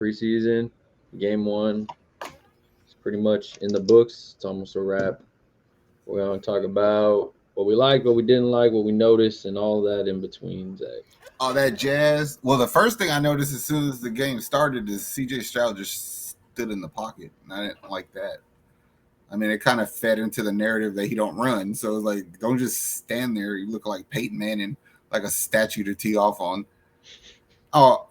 Preseason, game one. It's pretty much in the books. It's almost a wrap. We're going to talk about what we liked, what we didn't like, what we noticed, and all that in between, Zach. All that jazz. Well, the first thing I noticed as soon as the game started is CJ Stroud just stood in the pocket, and I didn't like that. I mean, it kind of fed into the narrative that he don't run. So it's like, don't just stand there. You look like Peyton Manning, like a statue to tee off on. Oh,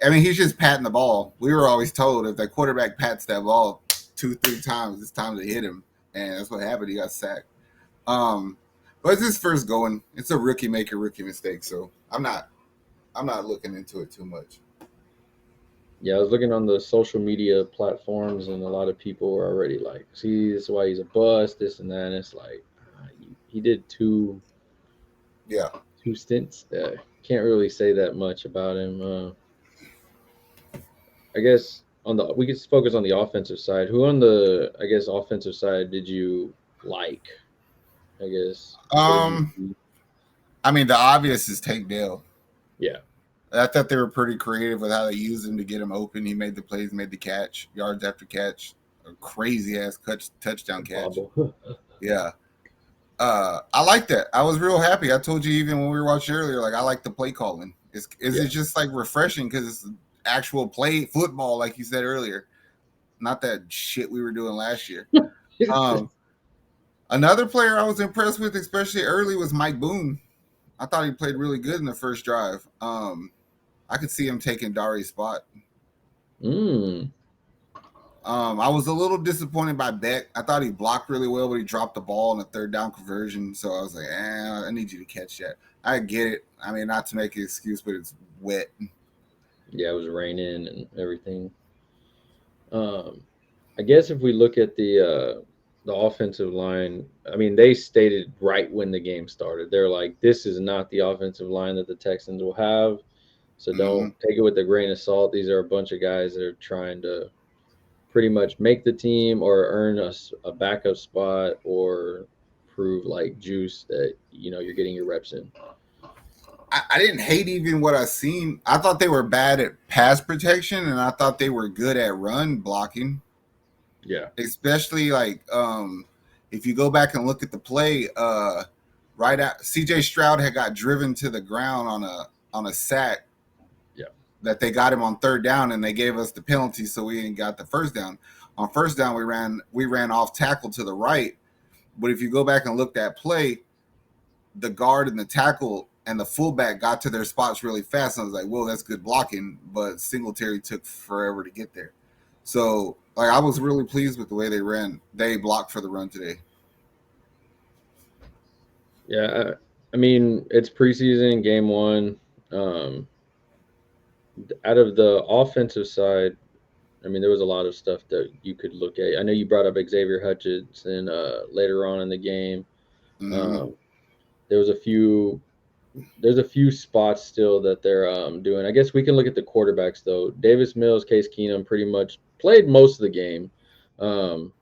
I mean, he's just patting the ball. We were always told if that quarterback pats that ball 2-3 times, it's time to hit him, and that's what happened. He got sacked. Um, but it's his first going. It's a rookie make a rookie mistake, so I'm not looking into it too much. Yeah, I was looking on the social media platforms, and a lot of people were already like, "See, this is why he's a bust, this and that." And it's like he did Yeah. two stints. Can't really say that much about him. I guess we could focus on the offensive side. Who on the offensive side did you like? I guess what did you Um, see? I mean, the obvious is Tank Dell. Yeah, I thought they were pretty creative with how they used him to get him open. He made the plays, made the catch, yards after catch, a crazy ass touchdown catch. Bobble. Yeah. I like that. I was real happy. I told you even when we were watching earlier, like I like the play calling. It's just like refreshing because it's actual play football, like you said earlier, not that shit we were doing last year. Another player I was impressed with, especially early, was Mike Boone. I thought he played really good in the first drive. I could see him taking Dari's spot. Mm. I was a little disappointed by Beck. I thought he blocked really well, but he dropped the ball in a third down conversion. So I was like, I need you to catch that. I get it. I mean, not to make an excuse, but it's wet. Yeah, it was raining and everything. I guess if we look at the offensive line, I mean, they stated right when the game started, they're like, "This is not the offensive line that the Texans will have, so Mm-hmm. don't take it with a grain of salt. These are a bunch of guys that are trying to pretty much make the team or earn us a backup spot or prove like juice that you're getting your reps in." I didn't hate even what I seen. I thought they were bad at pass protection, and I thought they were good at run blocking. Yeah, Especially like if you go back and look at the play, right at CJ Stroud had got driven to the ground on a sack yeah, that they got him on third down, and they gave us the penalty, so we didn't got the first down. On first down, we ran off tackle to the right, but if you go back and look at that play, the guard and the tackle and the fullback got to their spots really fast. And I was like, "Whoa, that's good blocking," but Singletary took forever to get there. So, like, I was really pleased with the way they ran. They blocked for the run today. yeah. I mean, it's preseason game one. Um, Out of the offensive side, I mean, there was a lot of stuff that you could look at. I know you brought up Xavier Hutchinson later on in the game. Mm-hmm. Um, there was a few. There's a few spots still that they're doing. I guess we can look at the quarterbacks though. Davis Mills, Case Keenum pretty much played most of the game. Um,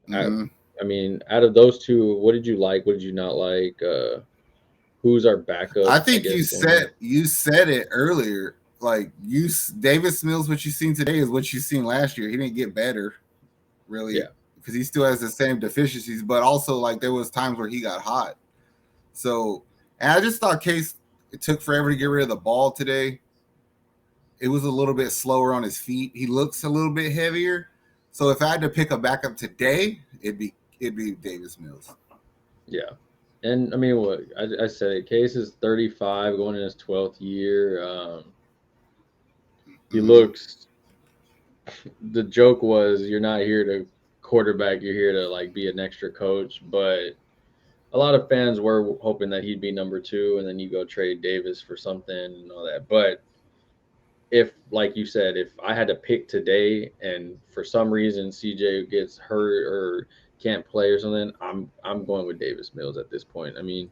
I, Mm-hmm. I mean, out of those two, what did you like? What did you not like? Who's our backup? I I think guess going in. you said it earlier. Like Davis Mills, what you seen today is what you seen last year. He didn't get better, really, Yeah, because he still has the same deficiencies. But also, like there was times where he got hot. So, and I just thought Case it took forever to get rid of the ball today. It was a little bit slower on his feet. He looks a little bit heavier. So if I had to pick a backup today, it'd be Davis Mills. yeah. And I mean, what I said it. Case is 35, going in his 12th year. He Mm-hmm. looks. The joke was, you're not here to quarterback. You're here to like be an extra coach. But a lot of fans were hoping that he'd be number two, and then you go trade Davis for something and all that. But if, like you said, if I had to pick today, and for some reason CJ gets hurt or can't play or something, I'm going with Davis Mills at this point. I mean,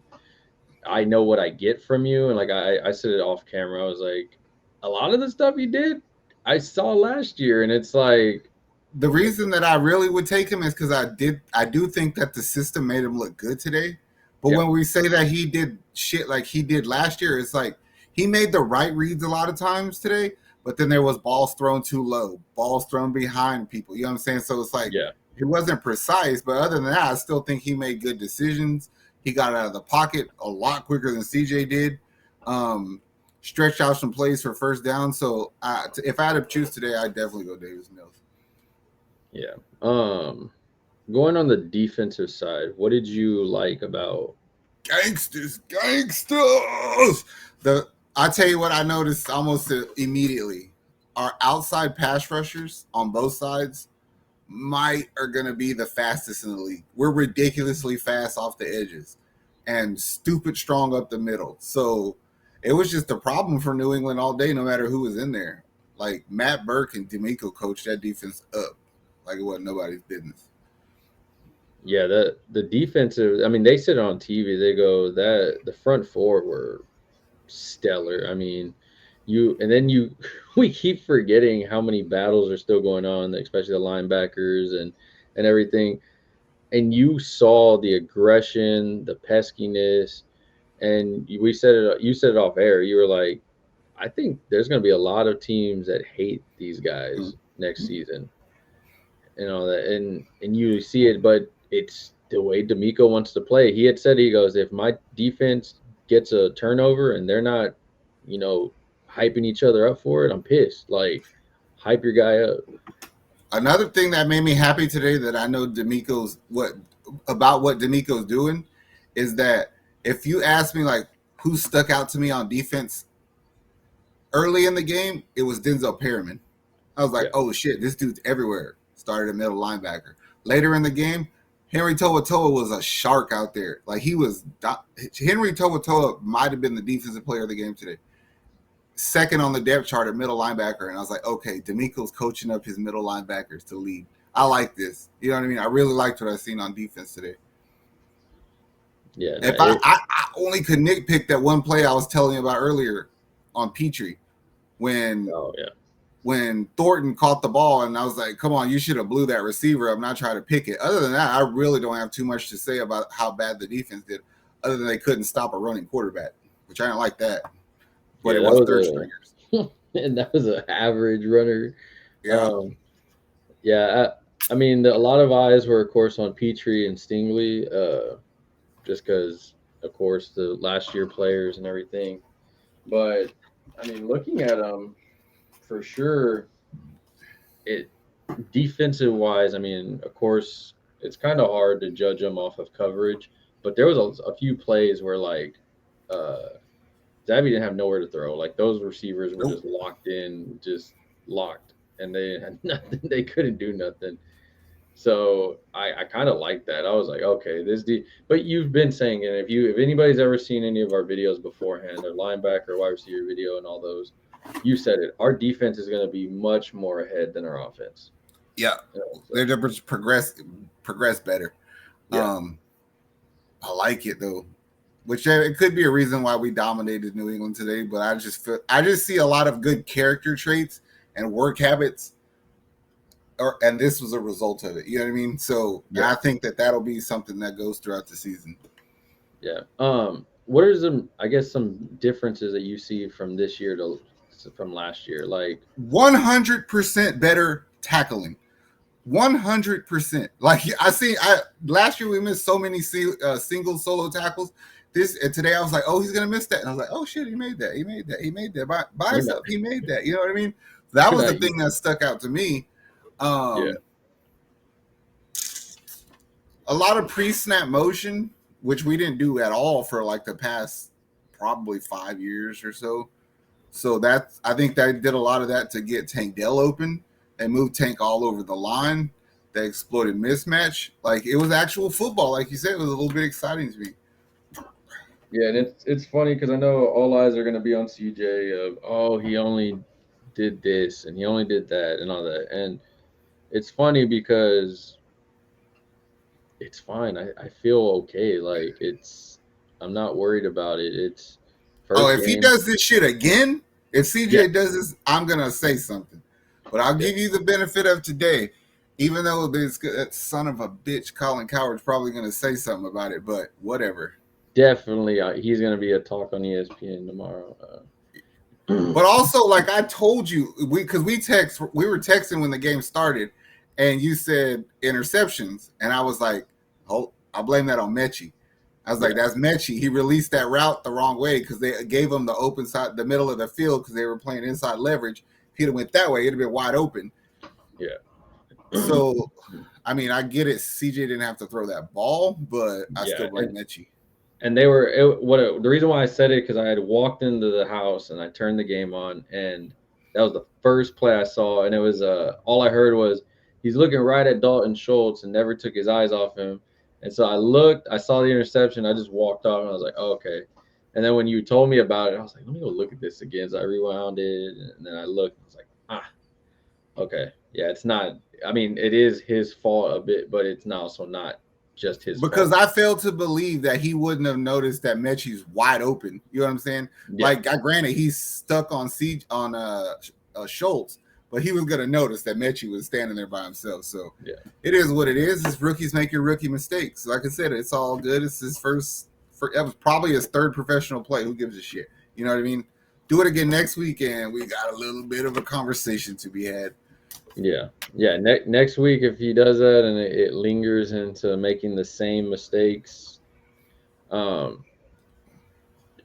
I know what I get from you, and like I said it off camera. I was like, a lot of the stuff you did, I saw last year, and it's like, The reason that I really would take him is because I do think that the system made him look good today. But yeah, when we say that he did shit like he did last year, it's like he made the right reads a lot of times today, but then there was balls thrown too low, balls thrown behind people. You know what I'm saying? So it's like Yeah. it wasn't precise, but other than that, I still think he made good decisions. He got out of the pocket a lot quicker than CJ did. Stretched out some plays for first down. So if I had to choose today, I'd definitely go Davis Mills. Yeah. Going on the defensive side, what did you like about Gangsters. I tell you what I noticed almost immediately. Our outside pass rushers on both sides are going to be the fastest in the league. We're ridiculously fast off the edges and stupid strong up the middle. So it was just a problem for New England all day, no matter who was in there. Like Matt Burke and D'Amico coached that defense up like it wasn't nobody's business. Yeah, the defensive. I mean, they said it on TV. They go that the front four were stellar. I mean, you we keep forgetting how many battles are still going on, especially the linebackers and everything. And you saw the aggression, the peskiness, and we said it. You said it off air. You were like, I think there's going to be a lot of teams that hate these guys next season, and all that. And you see it, but it's the way D'Amico wants to play. He had said, he goes, if my defense gets a turnover and they're not, hyping each other up for it, I'm pissed. Like, hype your guy up. Another thing that made me happy today that I know what D'Amico's doing is that if you ask me like who stuck out to me on defense early in the game, it was Denzel Perryman. I was like, oh shit, this dude's everywhere. Started a middle linebacker. Later in the game, Henry To'oTo'o was a shark out there. Like Henry To'oTo'o might have been the defensive player of the game today. Second on the depth chart at middle linebacker, and I was like, okay, D'Amico's coaching up his middle linebackers to lead. I like this. You know what I mean? I really liked what I've seen on defense today. Yeah. If I only could nitpick that one play I was telling you about earlier on Petrie when Thornton caught the ball, and I was like, come on, you should have blew that receiver. I'm not trying to pick it. Other than that, I really don't have too much to say about how bad the defense did, other than they couldn't stop a running quarterback, which I didn't like that. But it was third stringers. And that was an average runner. Yeah. I mean, a lot of eyes were, of course, on Petrie and Stingley, just because, of course, the last year players and everything. But, I mean, looking at them, for sure, defensive wise, I mean, of course, it's kind of hard to judge them off of coverage. But there was a few plays where, like, Zabby didn't have nowhere to throw. Like, those receivers were just locked in, just locked, and they had nothing. They couldn't do nothing. So I kind of like that. I was like, okay, but you've been saying it. If anybody's ever seen any of our videos beforehand, our linebacker, wide receiver video, and all those, you said it. Our defense is going to be much more ahead than our offense. Yeah, they're just progress better. Yeah. I like it though. Which it could be a reason why we dominated New England today, but I just see a lot of good character traits and work habits, and this was a result of it. You know what I mean? So I think that'll be something that goes throughout the season. Yeah. What are some differences that you see from this year from last year? Like 100% better tackling. 100%. Like last year we missed so many single solo tackles. Today I was like, oh, he's gonna miss that, and I was like, oh shit, he made that by himself. He made that. You know what I mean? That was the thing that stuck out to me. A lot of pre-snap motion, which we didn't do at all for like the past probably 5 years or so. So I think that did a lot of that to get Tank Dell open. They moved Tank all over the line. They exploited mismatch. Like, it was actual football. Like you said, it was a little bit exciting to me. Yeah, and it's funny because I know all eyes are going to be on CJ of, he only did this and he only did that and all that. And it's funny because it's fine. I feel okay. Like, I'm not worried about it. It's first game. He does this shit again, if CJ does this, I'm going to say something. But I'll give you the benefit of today, even though that son of a bitch Colin Coward's probably going to say something about it, but whatever. Definitely, he's going to be a talk on ESPN tomorrow. But also, like I told you, we were texting when the game started, and you said interceptions, and I was like, oh, I blame that on Mechie. I was like, that's Mechie. He released that route the wrong way because they gave him the open side, the middle of the field, because they were playing inside leverage. If he'd have went that way, it'd have been wide open. Yeah. So, I mean, I get it. CJ didn't have to throw that ball, but I still blame Mechie. And they were the reason why I said it, because I had walked into the house and I turned the game on, and that was the first play I saw, and it was all I heard was he's looking right at Dalton Schultz and never took his eyes off him. And so I looked, I saw the interception, I just walked off, and I was like, oh, okay. And then when you told me about it, I was like, let me go look at this again. So I rewound it, and then I looked, and I was like, okay, yeah, it's not. I mean, it is his fault a bit, but it's also not just his because fault. I fail to believe that he wouldn't have noticed that Mechie's wide open. You know what I'm saying? Yeah. Like, granted, he's stuck on Schultz, but he was gonna notice that Mechie was standing there by himself. So Yeah. It is what it is. It's rookies making rookie mistakes. Like I said, it's all good. It's his that was probably his third professional play. Who gives a shit? You know what I mean? Do it again next week, and we got a little bit of a conversation to be had. Yeah. Next week, if he does that and it lingers into making the same mistakes, are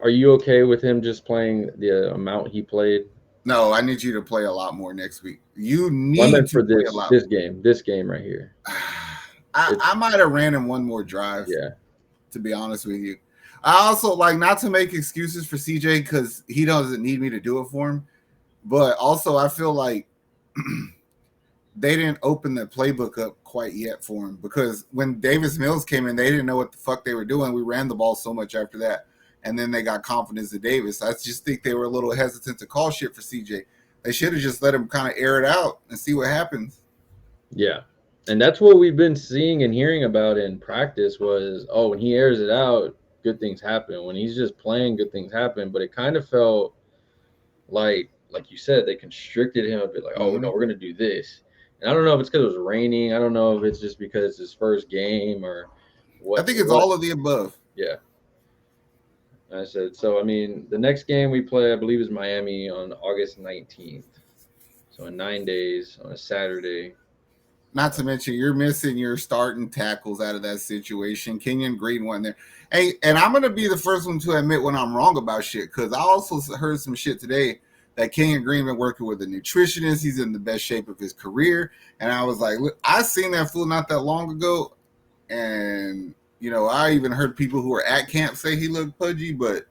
you okay with him just playing the amount he played? No, I need you to play a lot more next week. You Well, I need meant to for play a lot more. this game right here. I might have ran him one more drive. Yeah. To be honest with you, I also like not to make excuses for CJ because he doesn't need me to do it for him, but also I feel like they didn't open the playbook up quite yet for him, because when Davis Mills came in, they didn't know what the fuck they were doing. We ran the ball so much after that, and then they got confidence in Davis. I just think they were a little hesitant to call shit for CJ. They should have just let him kind of air it out and see what happens. Yeah. And that's what we've been seeing and hearing about in practice was, when he airs it out, good things happen. When he's just playing, good things happen. But it kind of felt like you said, they constricted him a bit, like, no, we're going to do this. And I don't know if it's because it was raining. I don't know if it's just because it's his first game or what. I think it's all of the above. Yeah. I said, so, I mean, the next game we play, I believe, is Miami on August 19th. So in 9 days on a Saturday. Not to mention, you're missing your starting tackles out of that situation. Kenyon Green went there. Hey, and I'm going to be the first one to admit when I'm wrong about shit, because I also heard some shit today that Kenyon Green been working with a nutritionist. He's in the best shape of his career. And I was like, look, I seen that fool not that long ago. And, I even heard people who were at camp say he looked pudgy, but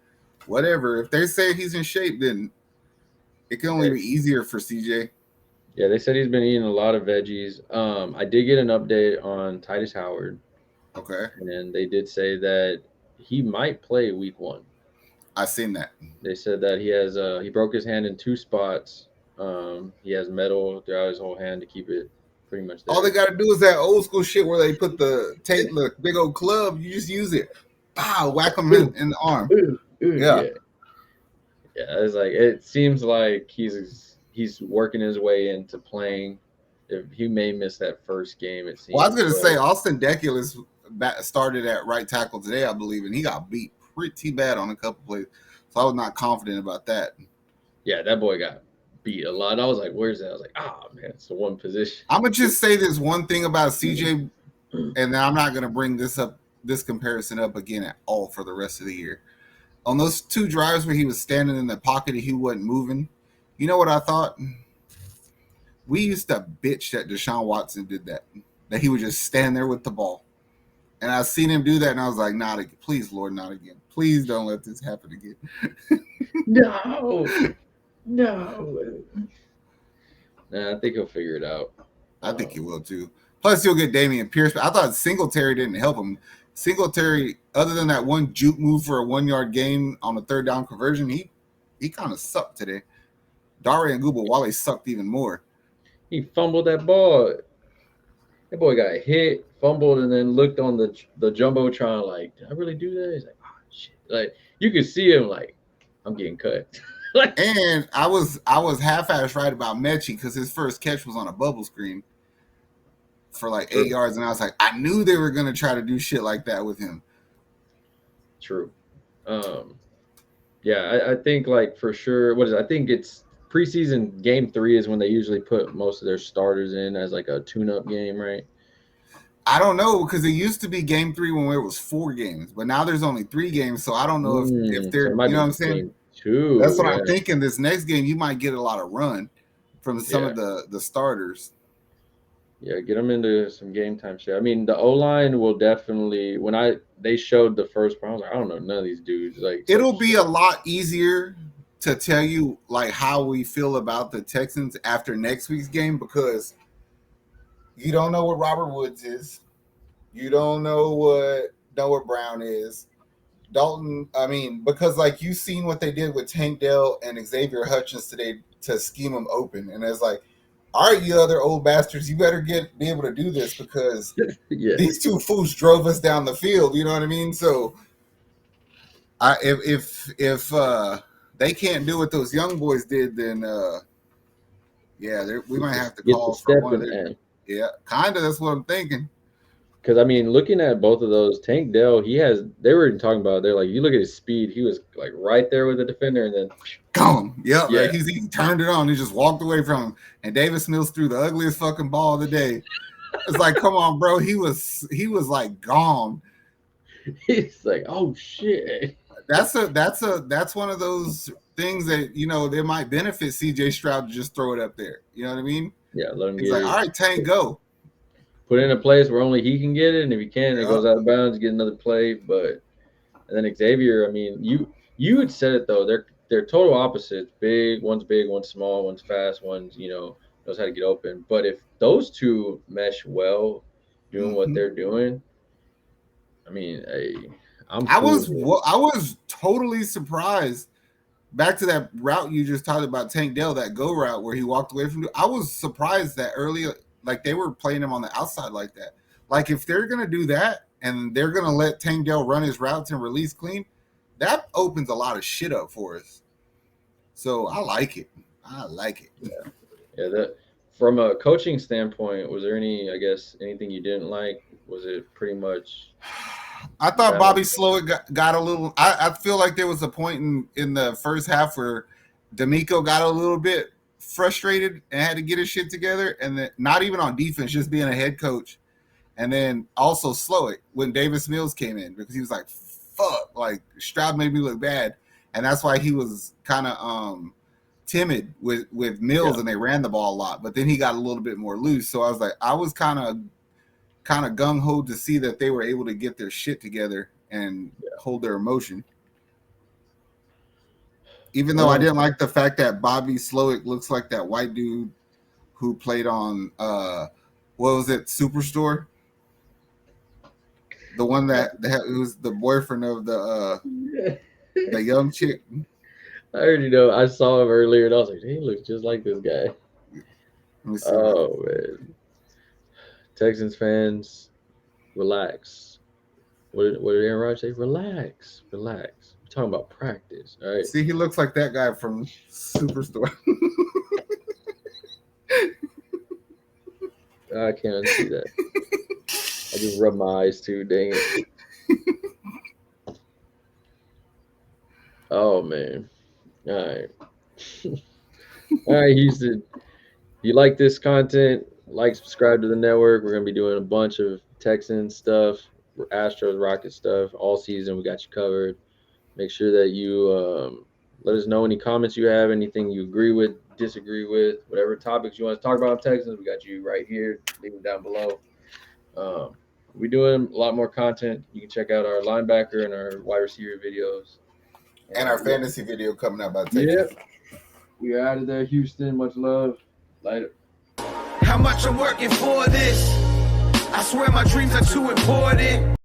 whatever. If they say he's in shape, then it can only be easier for CJ. Yeah, they said he's been eating a lot of veggies. I did get an update on Titus Howard. Okay. And they did say that he might play week 1. I seen that. They said that he broke his hand in 2 spots. He has metal throughout his whole hand to keep it pretty much there. All they got to do is that old school shit where they put the tape, the big old club. You just use it. Pow, whack him in the arm. Yeah. It's like, it seems like he's working his way into playing. If he may miss that first game, it seems. Well, I was going to say Austin Deculus started at right tackle today, I believe, and he got beat pretty bad on a couple plays. So I was not confident about that. Yeah, that boy got beat a lot. I was like, where's that? I was like, man, it's the one position. I'm going to just say this one thing about CJ, and then I'm not going to bring this comparison up again at all for the rest of the year. On those 2 drives where he was standing in the pocket and he wasn't moving, you know what I thought? We used to bitch that Deshaun Watson did that he would just stand there with the ball. And I seen him do that, and I was like, not again. Please, Lord, not again. Please don't let this happen again. No. Nah, I think he'll figure it out. I think he will, too. Plus, he'll get Dameon Pierce. I thought Singletary didn't help him. Singletary, other than that one juke move for a 1-yard gain on a 3rd down conversion, he kind of sucked today. Dare and Wale sucked even more. He fumbled that ball. That boy got hit, fumbled, and then looked on the jumbotron like, did I really do that? He's like, oh shit! Like, you could see him like, I'm getting cut. And I was half-assed right about Mechie because his first catch was on a bubble screen for like 8 yards, and I was like, I knew they were gonna try to do shit like that with him. True. Yeah, I think like for sure. What is it? I think it's preseason game 3 is when they usually put most of their starters in as like a tune-up game, right? I don't know because it used to be game 3 when it was 4 games, but now there's only 3 games. So I don't know if So it they're, might you know what be I'm saying. game 2. That's what I'm Yeah, thinking. This next game, you might get a lot of run from some yeah, of the starters. yeah. Get them into some game time shit. I mean, the O line will definitely. When they showed the first part, I was like, I don't know none of these dudes. Like, so It'll be a lot easier to tell you like how we feel about the Texans after next week's game because you don't know what Robert Woods is. You don't know what Noah Brown is. Dalton, I mean, because like you've seen what they did with Tank Dell and Xavier Hutchins today to scheme them open, and it's like, all right, you other old bastards, you better be able to do this because yeah, these two fools drove us down the field. You know what I mean? So, if they can't do what those young boys did, then yeah, we might have to get the call for step one of in. their. Yeah, kind of. That's what I'm thinking. Because I mean, looking at both of those, Tank Dell, he has. They were even talking about. They're like, you look at his speed. He was like right there with the defender, and then Gone. Yep. yeah, Like he turned it on. He just walked away from him. And Davis Mills threw the ugliest fucking ball of the day. It's like, come on, bro. He was like gone. he's like, oh shit. That's one of those things that they might benefit CJ Stroud to just throw it up there. You know what I mean? Yeah, let him He's get like, all it. right, Tank, go. Put it in a place where only he can get it, and if he can, it Yep. goes out of bounds. Get another play, but and then Xavier. I mean, you had said it though. They're total opposites. Big, one's small, one's fast, one's knows how to get open. But if those two mesh well, doing what Mm-hmm. they're doing, I mean, hey, I'm I cool was with it. I was totally surprised. Back to that route you just talked about, Tank Dell, that go route where he walked away from. I was surprised that earlier, like they were playing him on the outside like that. Like if they're gonna do that and they're gonna let Tank Dell run his routes and release clean, that opens a lot of shit up for us. So I like it. I like it. Yeah, that from a coaching standpoint, was there I guess, anything you didn't like? Was it pretty much I thought Bobby balanced? Slowick got a little. I feel like there was a point in the first half where D'Amico got a little bit frustrated and had to get his shit together, and then not even on defense, just being a head coach, and then also Slowick when Davis Mills came in because he was like, "Fuck!" Like Stroud made me look bad, and that's why he was kind of timid with Mills, Yeah, and they ran the ball a lot. But then he got a little bit more loose, so I was like, I was kind of gung ho to see that they were able to get their shit together and hold their emotion. Even though I well, didn't like the fact that Bobby Slowick looks like that white dude who played on what was it, Superstore? The one that was the boyfriend of yeah. the young chick. I already know. I saw him earlier, and I was like, he looks just like this guy. Let me see. Oh man, Texans fans, relax. What did Aaron Rodgers say? Relax, relax. We're talking about practice, all right? See, he looks like that guy from Superstore. I can't unsee that. I just rub my eyes too. Dang it. Oh man. All right. All right, Houston. If you like this content, like, subscribe to the network. We're gonna be doing a bunch of Texans stuff, Astros, Rocket stuff all season. We got you covered. Make sure that you let us know any comments you have, anything you agree with, disagree with, whatever topics you want to talk about on Texans. We got you right here. Leave them down below. We're doing a lot more content. You can check out our linebacker and our wide receiver videos. And our fantasy video coming out about Yeah, Texas. we are out of there, Houston. Much love. Later. How much I'm working for this? I swear my dreams are too important.